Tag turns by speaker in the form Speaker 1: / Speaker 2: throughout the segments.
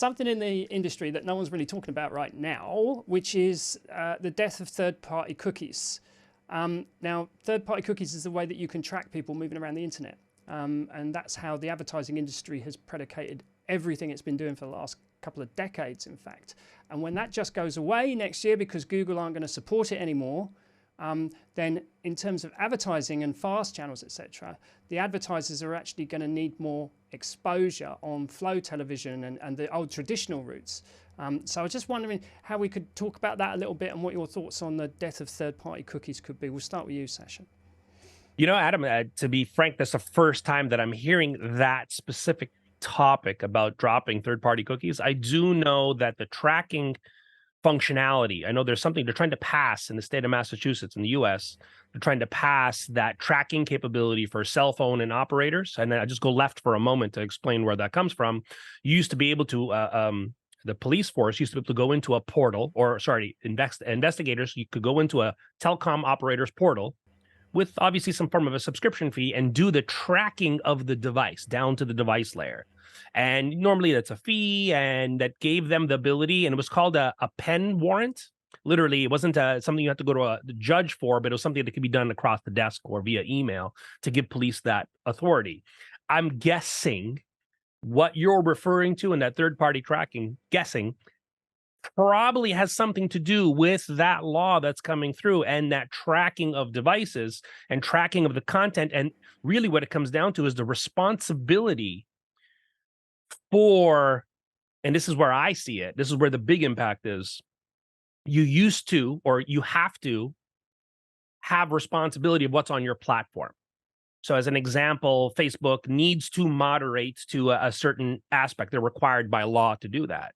Speaker 1: something in the industry that no one's really talking about right now, which is the death of third-party cookies. Now, third-party cookies is the way that you can track people moving around the internet. And that's how the advertising industry has predicated everything it's been doing for the last couple of decades, in fact. And when that just goes away next year because Google aren't going to support it anymore, then in terms of advertising and fast channels, etc., the advertisers are actually going to need more exposure on flow television and the old traditional routes. So I was just wondering how we could talk about that a little bit and what your thoughts on the death of third-party cookies could be. We'll start with you, Sasha.
Speaker 2: You know, Adam, to be frank, that's the first time that I'm hearing that specific topic about dropping third-party cookies. I do know that the tracking functionality, I know there's something they're trying to pass in the state of Massachusetts in the US. They're trying to pass that tracking capability for cell phone and operators. And I just go left for a moment to explain where that comes from. You used to be able to, the police force used to be able to go into a portal, or sorry, investigators, you could go into a telecom operator's portal with obviously some form of a subscription fee and do the tracking of the device down to the device layer. And normally that's a fee, and that gave them the ability, and it was called a pen warrant. Literally, it wasn't something you have to go to the judge for, but it was something that could be done across the desk or via email to give police that authority. I'm guessing what you're referring to in that third-party tracking, probably has something to do with that law that's coming through and that tracking of devices and tracking of the content. And really what it comes down to is the responsibility for, and this is where I see it, this is where the big impact is, you used to, or you have to have responsibility of what's on your platform. So as an example, Facebook needs to moderate to a certain aspect. They're required by law to do that.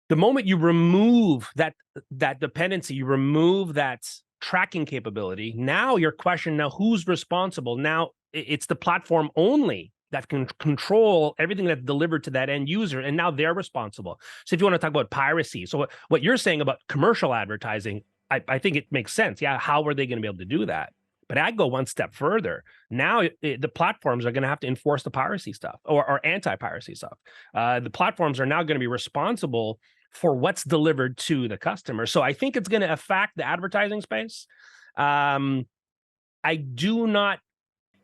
Speaker 2: The moment you remove that dependency, you remove that tracking capability, now your question, now who's responsible? Now it's the platform only that can control everything that's delivered to that end user, and now they're responsible. So if you want to talk about piracy, so what you're saying about commercial advertising, I think it makes sense. Yeah, how are they going to be able to do that? But I go one step further. Now the platforms are going to have to enforce the piracy stuff or anti-piracy stuff. The platforms are now going to be responsible for what's delivered to the customer. So I think it's going to affect the advertising space. I do not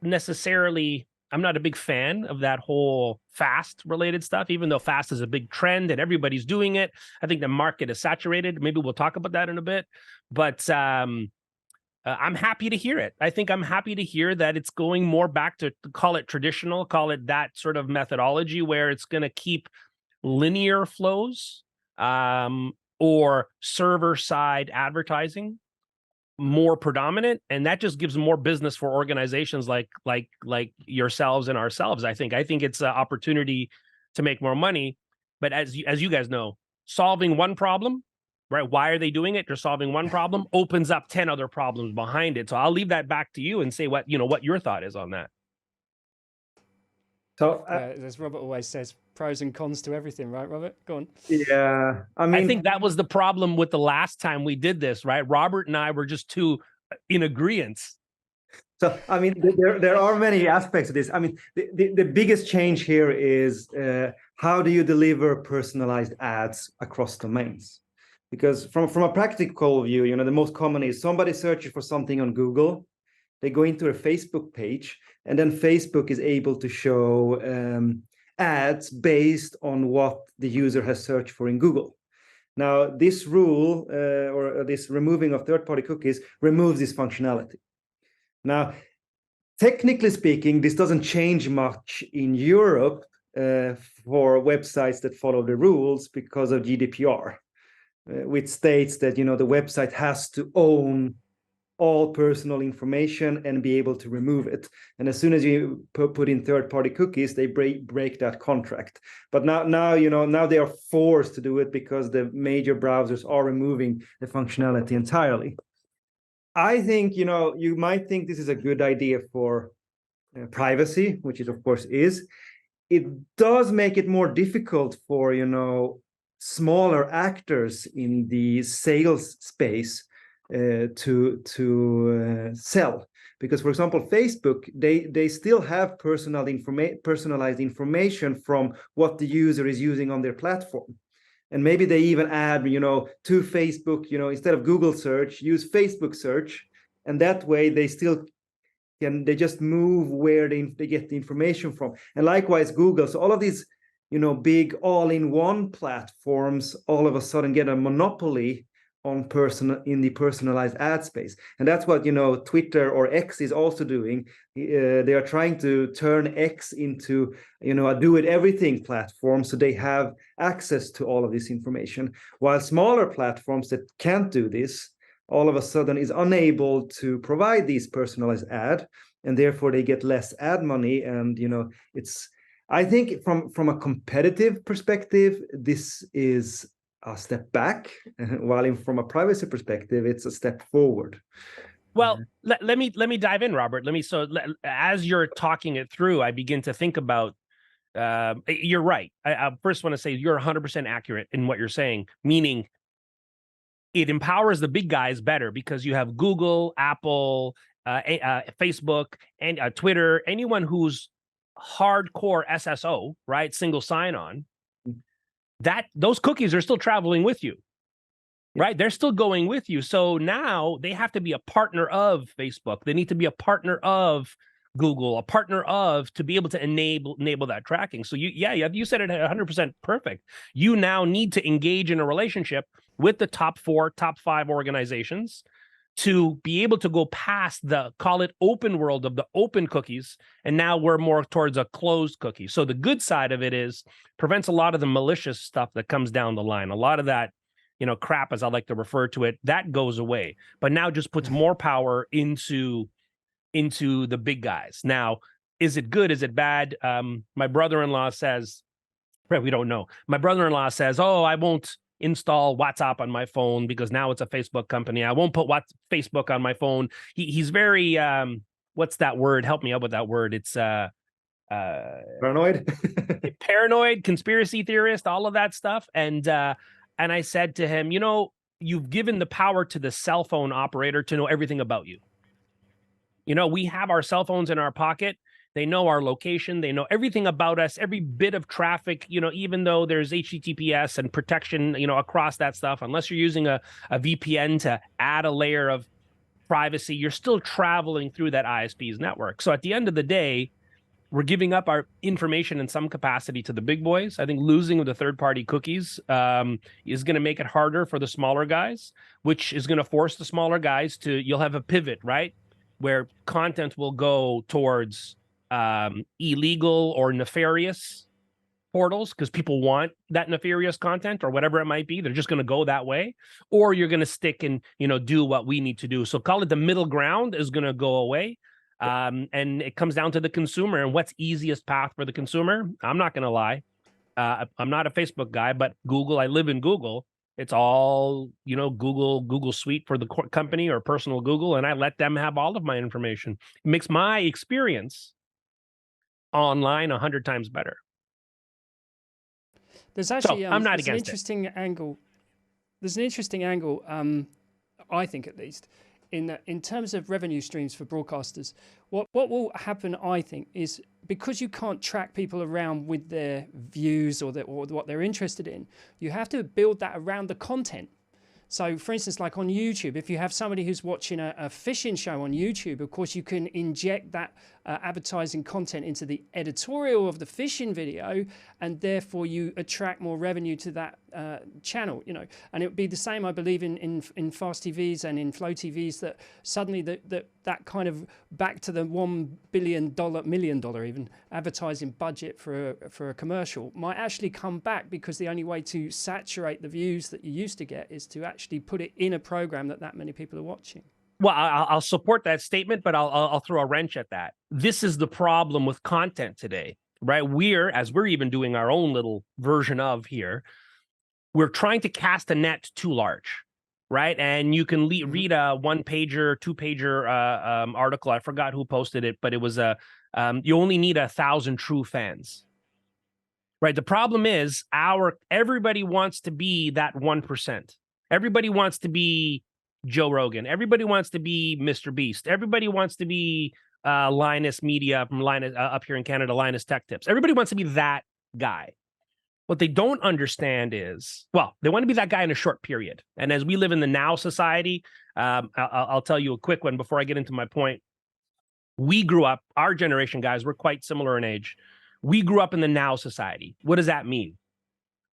Speaker 2: necessarily, I'm not a big fan of that whole fast related stuff, even though fast is a big trend and everybody's doing it. I think the market is saturated. Maybe we'll talk about that in a bit, but I'm happy to hear it. I think I'm happy to hear that it's going more back to call it traditional, call it that sort of methodology where it's going to keep linear flows or server side advertising more predominant, and that just gives more business for organizations like yourselves and ourselves. I think it's an opportunity to make more money. But as you guys know, solving one problem, right? Why are they doing it? They're solving one problem, opens up 10 other problems behind it. So I'll leave that back to you and say what your thought is on that.
Speaker 3: So
Speaker 1: as Robert always says, pros and cons to everything, right, Robert? Go on.
Speaker 3: Yeah,
Speaker 2: I think that was the problem with the last time we did this, right? Robert and I were just too in agreement.
Speaker 3: So, I mean, there are many aspects of this. I mean, the biggest change here is how do you deliver personalized ads across domains? Because from a practical view, the most common is somebody searches for something on Google, they go into a Facebook page, and then Facebook is able to show ads based on what the user has searched for in Google. Now, this rule or this removing of third-party cookies removes this functionality. Now, technically speaking, this doesn't change much in Europe for websites that follow the rules because of GDPR, which states that the website has to own all personal information and be able to remove it. And as soon as you put in third-party cookies, they break that contract. But now they are forced to do it because the major browsers are removing the functionality entirely. I think you might think this is a good idea for privacy, which it of course is. It does make it more difficult for smaller actors in the sales space to sell, Because, for example, Facebook, they still have personalized information from what the user is using on their platform. And maybe they even add, to Facebook, instead of Google search, use Facebook search. And that way they still they just move where they get the information from. And likewise, Google. So all of these, big all-in-one platforms all of a sudden get a monopoly on in the personalized ad space. And that's what, Twitter or X is also doing. They are trying to turn X into, a do-it-everything platform, so they have access to all of this information, while smaller platforms that can't do this all of a sudden is unable to provide these personalized ad, and therefore they get less ad money. And it's, I think from a competitive perspective, this is a step back, while from a privacy perspective, it's a step forward.
Speaker 2: Well, let me dive in, Robert. As you're talking it through, I begin to think about. You're right. I first want to say you're 100% accurate in what you're saying, meaning it empowers the big guys better because you have Google, Apple, Facebook, and Twitter. Anyone who's hardcore SSO, right, single sign-on, that those cookies are still traveling with you, right? They're still going with you. So now they have to be a partner of Facebook. They need to be a partner of Google, a partner of, to be able to enable that tracking. So you said it 100% perfect. You now need to engage in a relationship with the top 4, top 5 organizations to be able to go past the, call it open world of the open cookies, and now we're more towards a closed cookie. So the good side of it is prevents a lot of the malicious stuff that comes down the line. A lot of that, crap, as I like to refer to it, that goes away, but now just puts more power into the big guys. Now, is it good? Is it bad? My brother-in-law says, we don't know. My brother-in-law says, oh, I won't install WhatsApp on my phone because now it's a Facebook company. I won't put Facebook on my phone. He's very, what's that word? Help me out with that word. It's
Speaker 3: paranoid,
Speaker 2: paranoid, conspiracy theorist, all of that stuff. And I said to him, you've given the power to the cell phone operator to know everything about you. We have our cell phones in our pocket. They know our location. They know everything about us, every bit of traffic, even though there's HTTPS and protection, across that stuff. Unless you're using a VPN to add a layer of privacy, you're still traveling through that ISP's network. So at the end of the day, we're giving up our information in some capacity to the big boys. I think losing the third-party cookies is going to make it harder for the smaller guys, which is going to force the smaller guys to, you'll have a pivot, right? Where content will go towards illegal or nefarious portals because people want that nefarious content or whatever it might be. They're just going to go that way, or you're going to stick and do what we need to do. So call it the middle ground is going to go away, and it comes down to the consumer and what's easiest path for the consumer. I'm not going to lie, I'm not a Facebook guy, but Google. I live in Google. It's all, Google Suite for the company or personal Google, and I let them have all of my information. It makes my experience online 100 times better.
Speaker 1: There's actually
Speaker 2: I'm not
Speaker 1: there's
Speaker 2: against
Speaker 1: an interesting angle. There's an interesting angle, I think at least, in terms of revenue streams for broadcasters. What will happen, I think, is because you can't track people around with their views or what they're interested in, you have to build that around the content. So, for instance, like on YouTube, if you have somebody who's watching a fishing show on YouTube, of course, you can inject that advertising content into the editorial of the fishing video, and therefore you attract more revenue to that channel. And it would be the same, I believe, in fast TVs and in flow TVs, that suddenly that kind of back to the $1 billion, million even advertising budget for a commercial might actually come back, because the only way to saturate the views that you used to get is to actually put it in a program that many people are watching.
Speaker 2: Well, I'll support that statement, but I'll throw a wrench at that. This is the problem with content today, right? As we're even doing our own little version of here, we're trying to cast a net too large, right? And you can read a 1-pager, 2-pager article. I forgot who posted it, but it was you only need 1,000 true fans, right? The problem is everybody wants to be that 1%. Everybody wants to be Joe Rogan. Everybody wants to be Mr. Beast. Everybody wants to be Linus Media from Linus up here in Canada, Linus Tech Tips. Everybody wants to be that guy. What they don't understand is, well, they want to be that guy in a short period. And as we live in the now society, I'll tell you a quick one before I get into my point. We grew up, our generation, guys, we're quite similar in age. We grew up in the now society. What does that mean?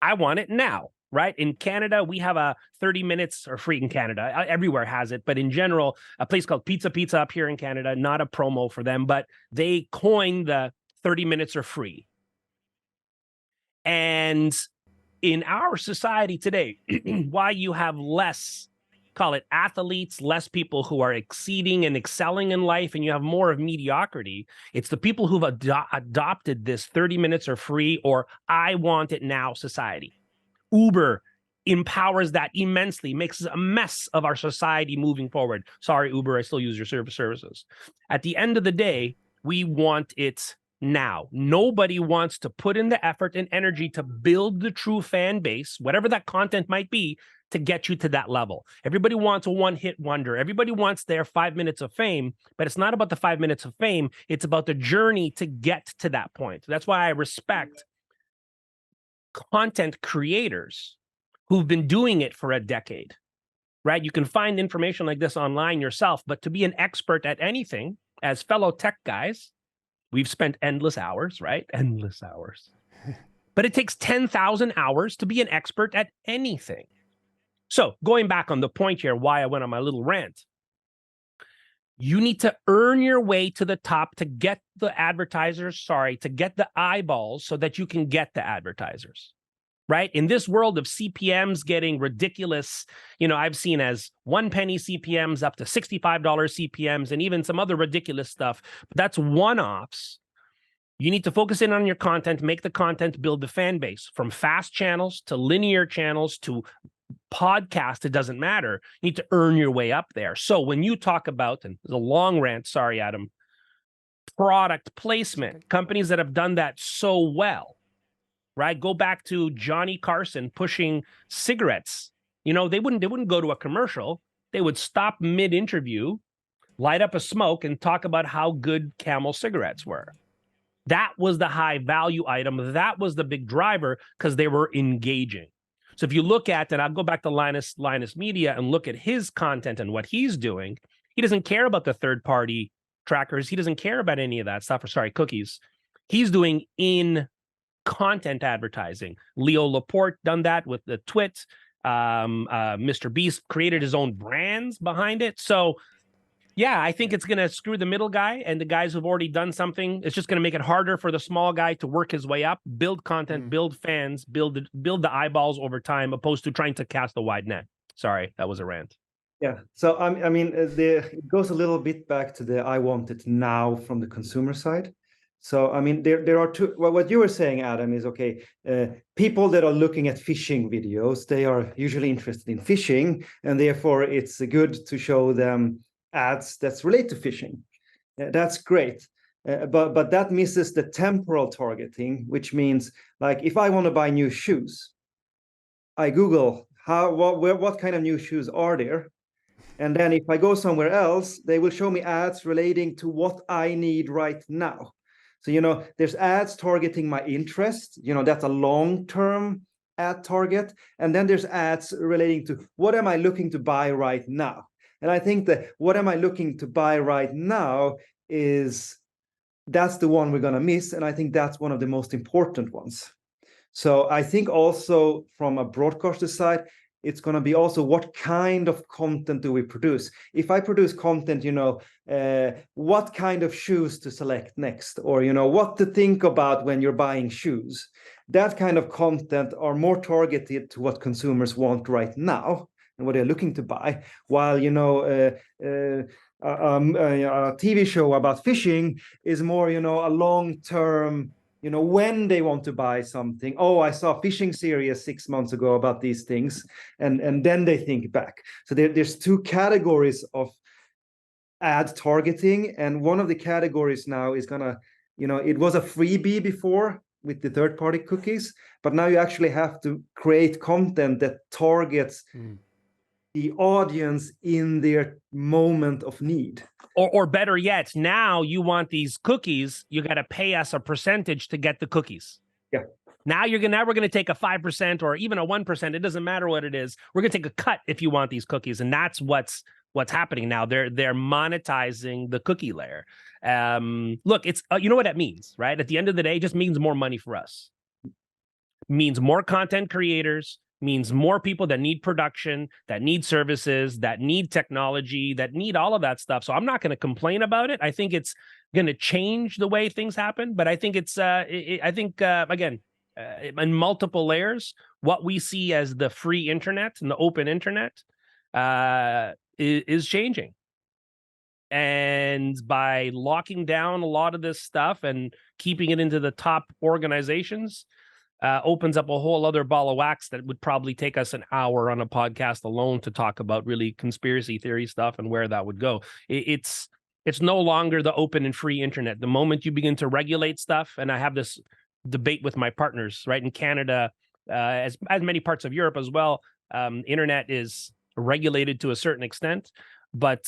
Speaker 2: I want it now, right? In Canada, we have a 30 minutes or free in Canada. Everywhere has it. But in general, a place called Pizza Pizza up here in Canada, not a promo for them, but they coined the 30 minutes are free. And in our society today, why you have less, call it athletes, less people who are exceeding and excelling in life, and you have more of mediocrity, it's the people who've adopted this 30 minutes are free or I want it now society. Uber empowers that immensely, makes a mess of our society moving forward. Sorry, Uber, I still use your services. At the end of the day, we want it now. Nobody wants to put in the effort and energy to build the true fan base, whatever that content might be, to get you to that level. Everybody wants a one-hit wonder. Everybody wants their 5 minutes of fame, but it's not about the 5 minutes of fame. It's about the journey to get to that point. That's why I respect content creators who've been doing it for a decade, right? You can find information like this online yourself, but to be an expert at anything, as fellow tech guys, we've spent endless hours, right? Endless hours. But it takes 10,000 hours to be an expert at anything. So going back on the point here, why I went on my little rant, you need to earn your way to the top to get the advertisers, to get the eyeballs so that you can get the advertisers, right? In this world of CPMs getting ridiculous, I've seen as 1 penny CPMs up to $65 CPMs and even some other ridiculous stuff, but that's one-offs. You need to focus in on your content, make the content, build the fan base from fast channels to linear channels to podcast, it doesn't matter. You need to earn your way up there. So when you talk about, and there's a long rant, sorry, Adam, product placement, companies that have done that so well, right? Go back to Johnny Carson pushing cigarettes. They wouldn't go to a commercial. They would stop mid-interview, light up a smoke, and talk about how good Camel cigarettes were. That was the high value item. That was the big driver because they were engaging. So if you look at, and I'll go back to Linus Media and look at his content and what he's doing, he doesn't care about the third-party trackers. He doesn't care about any of that stuff, cookies. He's doing in-content advertising. Leo Laporte done that with the Twit. Mr. Beast created his own brands behind it. So yeah, I think it's going to screw the middle guy and the guys who've already done something. It's just going to make it harder for the small guy to work his way up, build content, build fans, build the eyeballs over time, opposed to trying to cast a wide net. Sorry, that was a rant.
Speaker 3: Yeah. So, it goes a little bit back to the I want it now from the consumer side. So, there are two. Well, what you were saying, Adam, is okay. People that are looking at fishing videos, they are usually interested in fishing, and therefore it's good to show them ads that's related to fishing. That's great. But that misses the temporal targeting, which means like if I want to buy new shoes, I Google what kind of new shoes are there. And then if I go somewhere else, they will show me ads relating to what I need right now. So, there's ads targeting my interest, that's a long-term ad target. And then there's ads relating to what am I looking to buy right now? And I think that what am I looking to buy right now that's the one we're going to miss. And I think that's one of the most important ones. So I think also from a broadcaster side, it's going to be also what kind of content do we produce? If I produce content, what kind of shoes to select next, or, what to think about when you're buying shoes, that kind of content are more targeted to what consumers want right now and what they're looking to buy, while a TV show about fishing is more a long-term, when they want to buy something. Oh, I saw a fishing series 6 months ago about these things, and then they think back. So there's two categories of ad targeting, and one of the categories now is gonna, it was a freebie before with the third-party cookies, but now you actually have to create content that targets the audience in their moment of need.
Speaker 2: Or better yet, now you want these cookies, you got to pay us a percentage to get the cookies.
Speaker 3: Yeah.
Speaker 2: Now we're going to take a 5% or even a 1%. It doesn't matter what it is. We're going to take a cut if you want these cookies. And that's what's happening now. They're monetizing the cookie layer. Look, it's you know what that means, right? At the end of the day, it just means more money for us. Means more content creators, means more people that need production, that need services, that need technology, that need all of that stuff. So I'm not going to complain about it. I think it's going to change the way things happen. But I think it's, again, in multiple layers, what we see as the free internet and the open internet is changing. And by locking down a lot of this stuff and keeping it into the top organizations, opens up a whole other ball of wax that would probably take us an hour on a podcast alone to talk about really conspiracy theory stuff and where that would go. It's no longer the open and free internet. The moment you begin to regulate stuff, and I have this debate with my partners, right, in Canada, as many parts of Europe as well, internet is regulated to a certain extent, but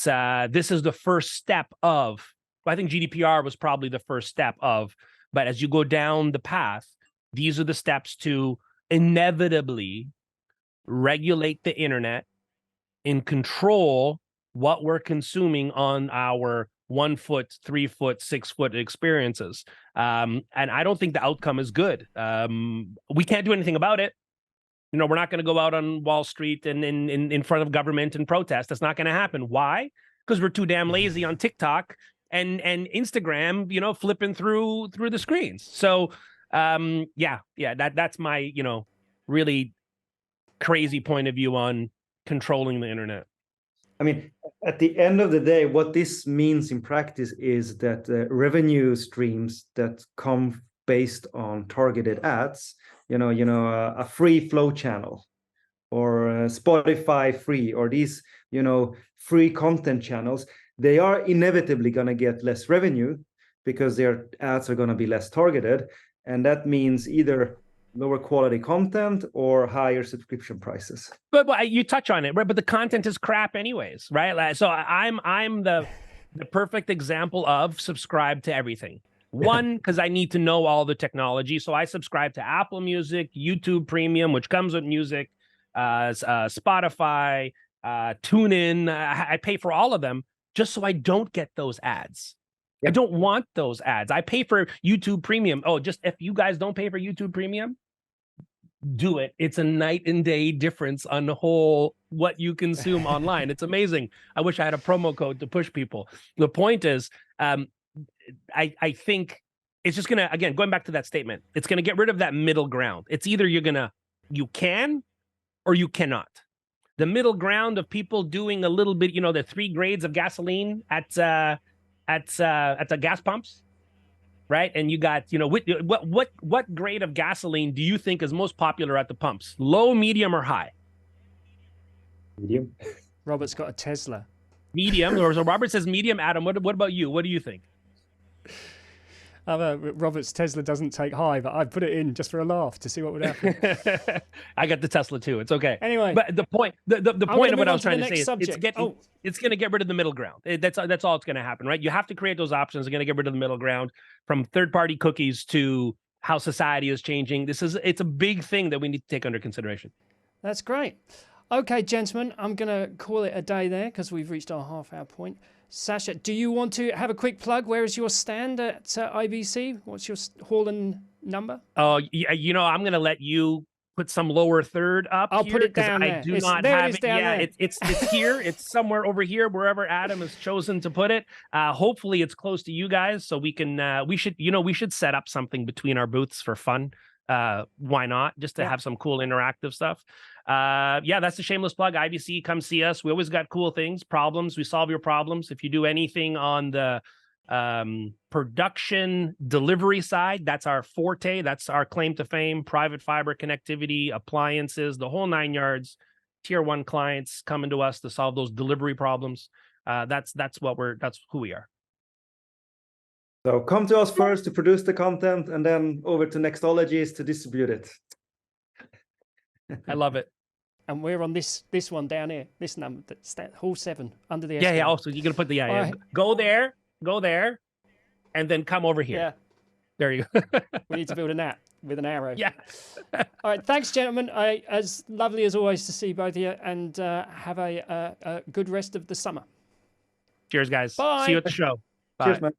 Speaker 2: this is the first step of, I think GDPR was probably the first step of, but as you go down the path, these are the steps to inevitably regulate the internet and control what we're consuming on our 1 foot, 3 foot, 6 foot experiences. And I don't think the outcome is good. We can't do anything about it. You know, we're not going to go out on Wall Street and in front of government and protest. That's not going to happen. Why? Because we're too damn lazy on TikTok and Instagram, you know, flipping through the screens. So that's my, you know, really crazy point of view on controlling the internet.
Speaker 3: I mean, at the end of the day, what this means in practice is that revenue streams that come based on targeted ads, a free flow channel or Spotify free, or these, free content channels, they are inevitably going to get less revenue because their ads are going to be less targeted. And that means either lower quality content or higher subscription prices.
Speaker 2: But you touch on it, right? But the content is crap anyways, right? So I'm the perfect example of subscribe to everything. One, because I need to know all the technology. So I subscribe to Apple Music, YouTube Premium, which comes with music, Spotify, TuneIn. I pay for all of them just so I don't get those ads. Yep. I don't want those ads. I pay for YouTube Premium. Oh, just if you guys don't pay for YouTube Premium, do it. It's a night and day difference on the whole what you consume online. It's amazing. I wish I had a promo code to push people. The point is, I think it's just gonna, again, going back to that statement, it's gonna get rid of that middle ground. It's either you can or you cannot. The middle ground of people doing a little bit, the 3 grades of gasoline at the gas pumps, right? And you got, what grade of gasoline do you think is most popular at the pumps? Low, medium, or high?
Speaker 3: Medium.
Speaker 1: Robert's got a Tesla.
Speaker 2: Medium. So Robert says medium. Adam, what about you? What do you think?
Speaker 1: Robert's Tesla doesn't take high, but I'd put it in just for a laugh to see what would happen.
Speaker 2: I got the Tesla too. It's okay.
Speaker 1: Anyway,
Speaker 2: but the point of what I was trying to say is it's going to get rid of the middle ground. That's all it's going to happen, right? You have to create those options. They're going to get rid of the middle ground, from third-party cookies to how society is changing. It's a big thing that we need to take under consideration.
Speaker 1: That's great. Okay, gentlemen, I'm going to call it a day there because we've reached our half-hour point. Sasha, do you want to have a quick plug? Where is your stand at IBC? What's your hall and number?
Speaker 2: Oh, I'm going to let you put some lower third up.
Speaker 1: I'll put it down there.
Speaker 2: I do not have it. Yeah, it's here. It's somewhere over here, wherever Adam has chosen to put it. Hopefully, it's close to you guys, so we can. We should set up something between our booths for fun. Why not? Just to have some cool interactive stuff. That's the shameless plug. IBC, come see us. We always got cool things, problems. We solve your problems. If you do anything on the production delivery side, that's our forte. That's our claim to fame. Private fiber connectivity, appliances, the whole 9 yards. Tier 1 clients coming to us to solve those delivery problems. That's who we are.
Speaker 3: So come to us first to produce the content, and then over to Nextologies to distribute it.
Speaker 2: I love it.
Speaker 1: and we're on this one down here. This number, that's that hall 7 under the.
Speaker 2: Yeah. Also, you're gonna put the
Speaker 1: Right.
Speaker 2: Go there, and then come over here.
Speaker 1: Yeah.
Speaker 2: There you go.
Speaker 1: We need to build a nap with an arrow.
Speaker 2: Yeah.
Speaker 1: All right. Thanks, gentlemen. As lovely as always to see both of you, and have a good rest of the summer.
Speaker 2: Cheers, guys.
Speaker 1: Bye.
Speaker 2: See you at the show. Bye.
Speaker 3: Cheers, man.